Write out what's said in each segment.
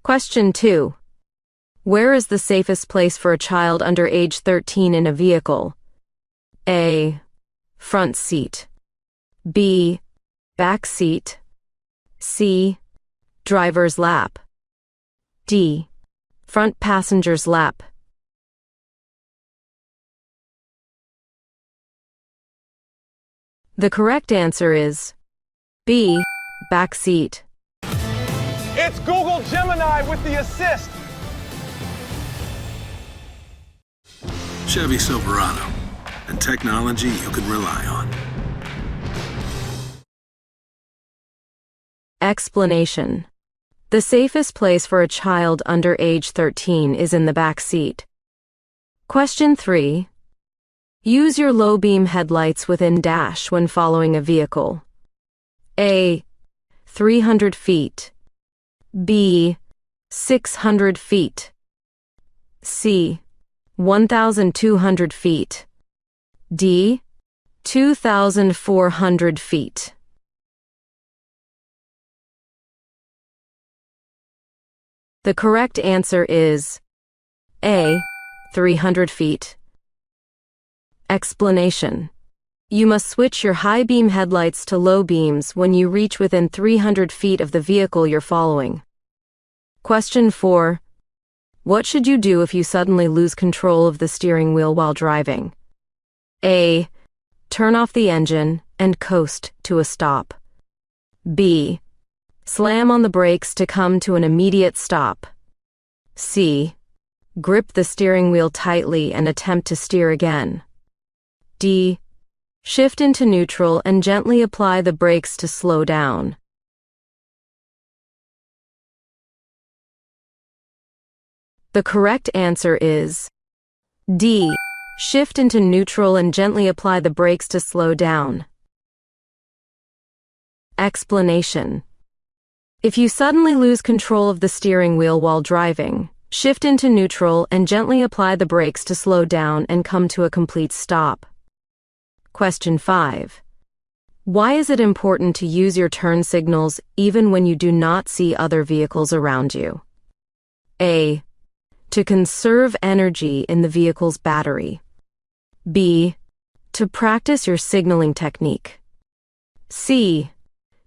Question 2. Where is the safest place for a child under age 13 in a vehicle? A. Front seat. B. Back seat. C. Driver's lap. D. Front passenger's lap. The correct answer is B. Back seat. It's Google Gemini with the assist. Chevy Silverado, and technology you can rely on. Explanation. The safest place for a child under age 13 is in the back seat. Question 3. Use your low beam headlights within dash when following a vehicle. A. 300 feet. B. 600 feet. C. 1,200 feet. D. 2,400 feet. The correct answer is A. 300 feet. Explanation. You must switch your high beam headlights to low beams when you reach within 300 feet of the vehicle you're following. Question 4. What should you do if you suddenly lose control of the steering wheel while driving? A. Turn off the engine and coast to a stop. B. Slam on the brakes to come to an immediate stop. C. Grip the steering wheel tightly and attempt to steer again. D. Shift into neutral and gently apply the brakes to slow down. The correct answer is D. Shift into neutral and gently apply the brakes to slow down. Explanation. If you suddenly lose control of the steering wheel while driving, shift into neutral and gently apply the brakes to slow down and come to a complete stop. Question 5. Why is it important to use your turn signals even when you do not see other vehicles around you? A. To conserve energy in the vehicle's battery. B. To practice your signaling technique. C.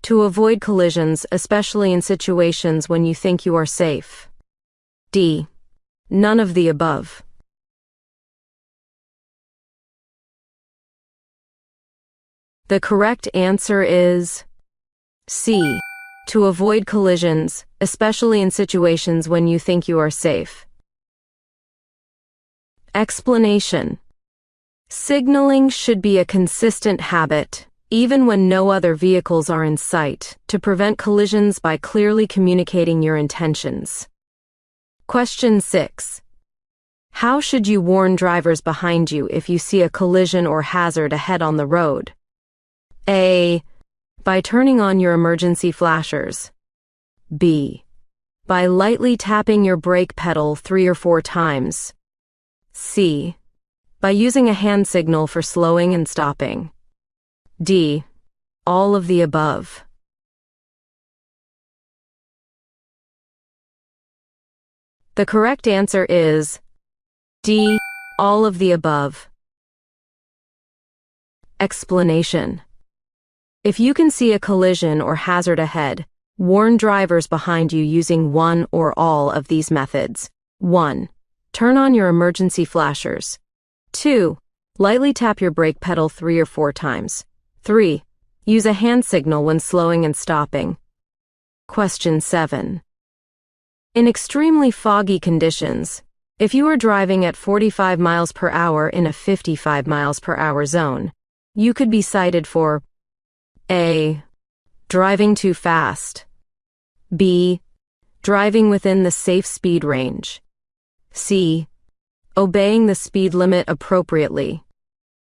To avoid collisions, especially in situations when you think you are safe. D. None of the above. The correct answer is C. To avoid collisions, especially in situations when you think you are safe. Explanation. Signaling should be a consistent habit, even when no other vehicles are in sight, to prevent collisions by clearly communicating your intentions. Question 6. How should you warn drivers behind you if you see a collision or hazard ahead on the road? A. By turning on your emergency flashers. B. By lightly tapping your brake pedal 3 or 4 times. C. By using a hand signal for slowing and stopping. D. All of the above. The correct answer is D. All of the above. Explanation. If you can see a collision or hazard ahead, warn drivers behind you using one or all of these methods. 1. Turn on your emergency flashers. 2. Lightly tap your brake pedal 3 or 4 times. 3. Use a hand signal when slowing and stopping. Question 7. In extremely foggy conditions, if you are driving at 45 miles per hour in a 55 miles per hour zone, you could be cited for A. Driving too fast. B. Driving within the safe speed range. C. Obeying the speed limit appropriately.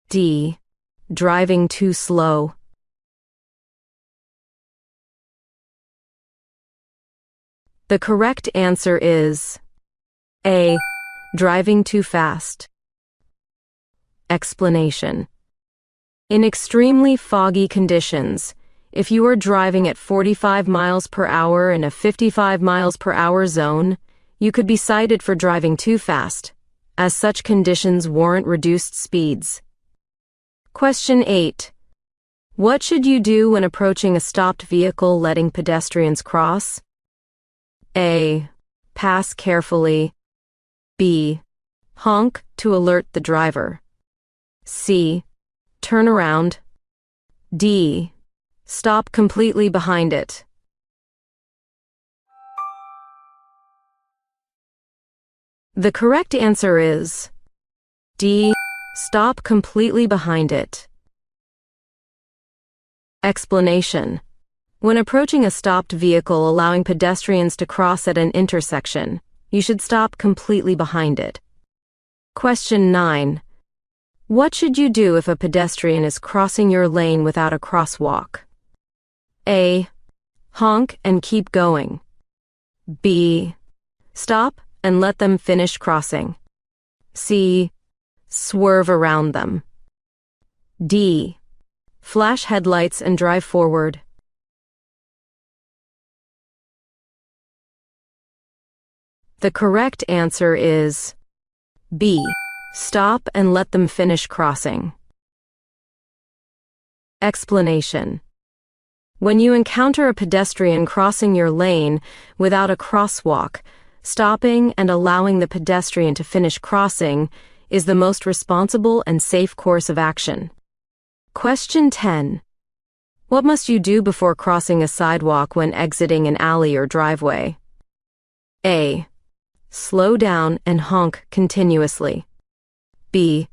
D. Driving too slow. The correct answer is A. Driving too fast. Explanation. In extremely foggy conditions, If you are driving at 45 miles per hour in a 55 miles per hour zone, you could be cited for driving too fast, as such conditions warrant reduced speeds. Question 8. What should you do when approaching a stopped vehicle letting pedestrians cross? A. Pass carefully. B. Honk to alert the driver. C. Turn around. D. Stop completely behind it. The correct answer is D. Stop completely behind it. Explanation. When approaching a stopped vehicle allowing pedestrians to cross at an intersection, you should stop completely behind it. Question 9. What should you do if a pedestrian is crossing your lane without a crosswalk? A. Honk and keep going. B. Stop and let them finish crossing. C. Swerve around them. D. Flash headlights and drive forward. The correct answer is B. Stop and let them finish crossing. Explanation. When you encounter a pedestrian crossing your lane without a crosswalk, stopping and allowing the pedestrian to finish crossing is the most responsible and safe course of action. Question 10. What must you do before crossing a sidewalk when exiting an alley or driveway? A. Slow down and honk continuously. B.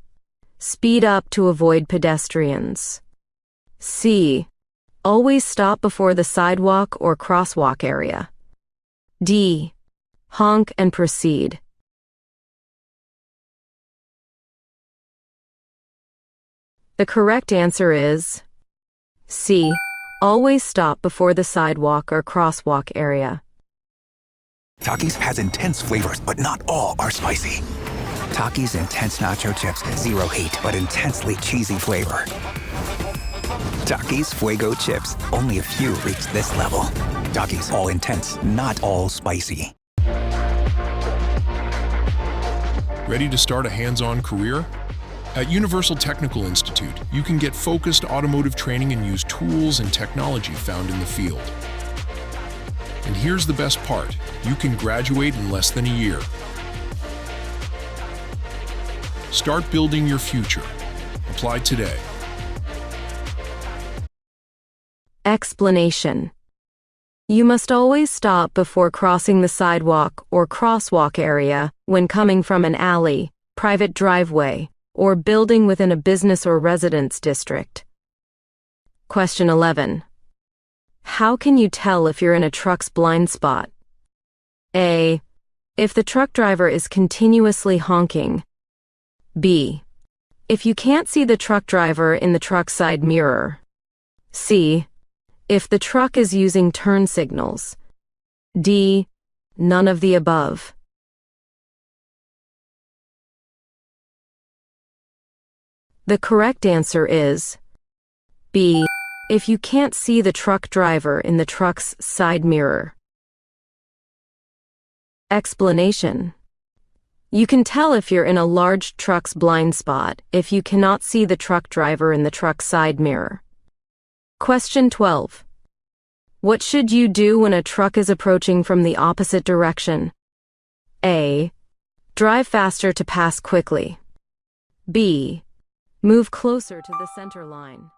Speed up to avoid pedestrians. C. Always stop before the sidewalk or crosswalk area. D. Honk and proceed. The correct answer is C. Always stop before the sidewalk or crosswalk area. Takis has intense flavors, but not all are spicy. Takis Intense Nacho Chips, zero heat, but intensely cheesy flavor. Takis Fuego Chips, only a few reach this level. Takis, all intense, not all spicy. Ready to start a hands-on career? At Universal Technical Institute, you can get focused automotive training and use tools and technology found in the field. And here's the best part, you can graduate in less than a year. Start building your future. Apply today. Explanation. You must always stop before crossing the sidewalk or crosswalk area when coming from an alley, private driveway, or building within a business or residence district. Question 11. How can you tell if you're in a truck's blind spot? A. If the truck driver is continuously honking. B. If you can't see the truck driver in the truck side mirror. C. If the truck is using turn signals. D. None of the above. The correct answer is B. If you can't see the truck driver in the truck's side mirror. Explanation. You can tell if you're in a large truck's blind spot if you cannot see the truck driver in the truck's side mirror. Question 12. What should you do when a truck is approaching from the opposite direction? A. Drive faster to pass quickly. B. Move closer to the center line.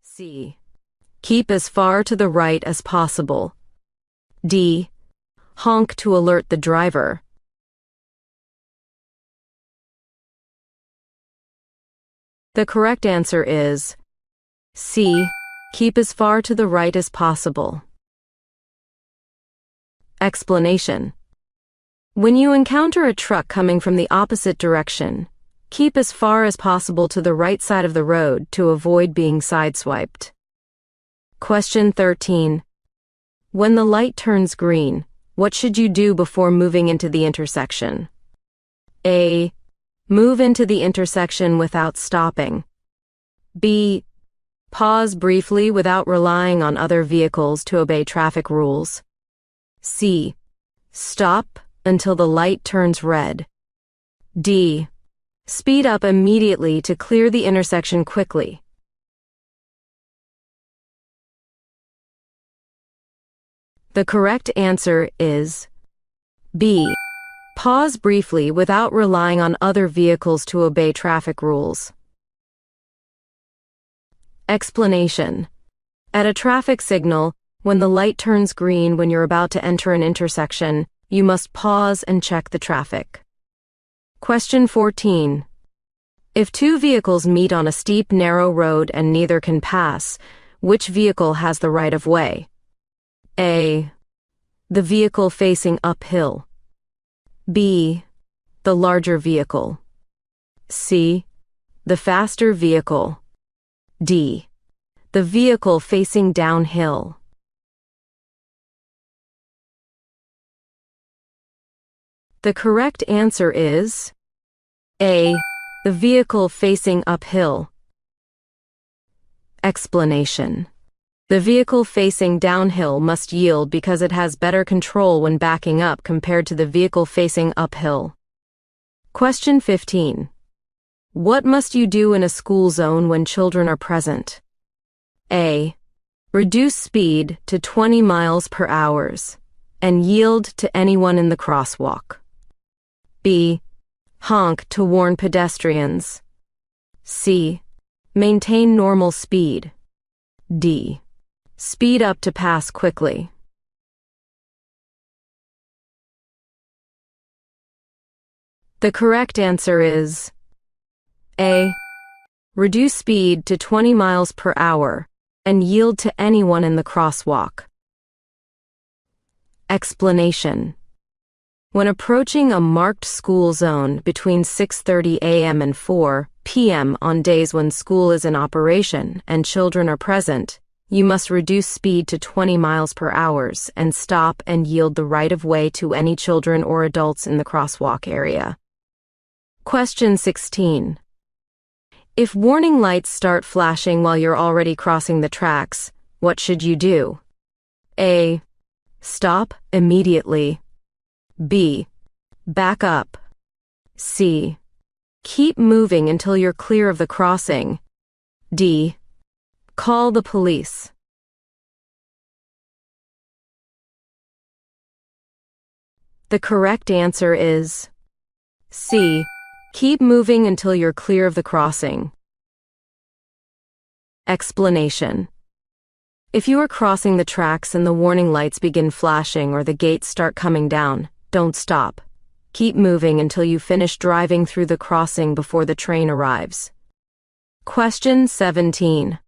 C. Keep as far to the right as possible. D. Honk to alert the driver. The correct answer is C. Keep as far to the right as possible. Explanation. When you encounter a truck coming from the opposite direction, keep as far as possible to the right side of the road to avoid being sideswiped. Question 13. When the light turns green, what should you do before moving into the intersection? A. Move into the intersection without stopping. B. Pause briefly without relying on other vehicles to obey traffic rules. C. Stop until the light turns red. D. Speed up immediately to clear the intersection quickly. The correct answer is B. Pause briefly without relying on other vehicles to obey traffic rules. Explanation. At a traffic signal, when the light turns green when you're about to enter an intersection, you must pause and check the traffic. Question 14. If two vehicles meet on a steep, narrow road and neither can pass, which vehicle has the right of way? A. The vehicle facing uphill. B. The larger vehicle. C. The faster vehicle. D. The vehicle facing downhill. The correct answer is A. The vehicle facing uphill. Explanation. The vehicle facing downhill must yield because it has better control when backing up compared to the vehicle facing uphill. Question 15. What must you do in a school zone when children are present? A. Reduce speed to 20 miles per hour and yield to anyone in the crosswalk. B. Honk to warn pedestrians. C. Maintain normal speed. D. Speed up to pass quickly. The correct answer is A. Reduce speed to 20 miles per hour and yield to anyone in the crosswalk. Explanation. When approaching a marked school zone between 6:30 a.m. and 4 p.m. on days when school is in operation and children are present, you must reduce speed to 20 miles per hour and stop and yield the right of way to any children or adults in the crosswalk area. Question 16. If warning lights start flashing while you're already crossing the tracks, what should you do? A. Stop immediately. B. Back up. C. Keep moving until you're clear of the crossing. D. Call the police. The correct answer is C. Keep moving until you're clear of the crossing. Explanation. If you are crossing the tracks and the warning lights begin flashing or the gates start coming down, don't stop. Keep moving until you finish driving through the crossing before the train arrives. Question 17.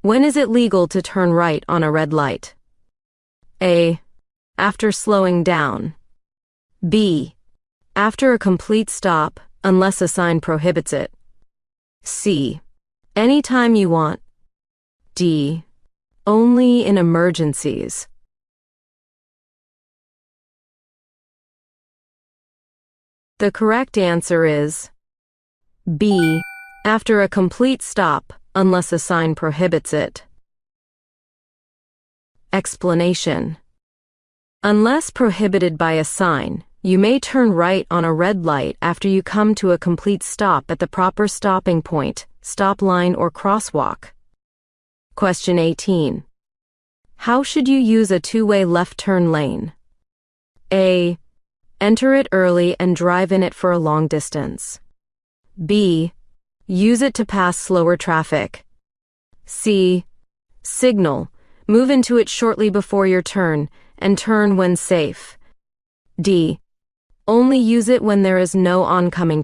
When is it legal to turn right on a red light? A. After slowing down. B. After a complete stop, unless a sign prohibits it. C. Anytime you want. D. Only in emergencies. The correct answer is B. After a complete stop, unless a sign prohibits it. Explanation. Unless prohibited by a sign, you may turn right on a red light after you come to a complete stop at the proper stopping point, stop line, or crosswalk. Question 18. How should you use a two-way left turn lane? A. Enter it early and drive in it for a long distance. B. Use it to pass slower traffic. C. Signal. Move into it shortly before your turn and turn when safe. D. Only use it when there is no oncoming traffic.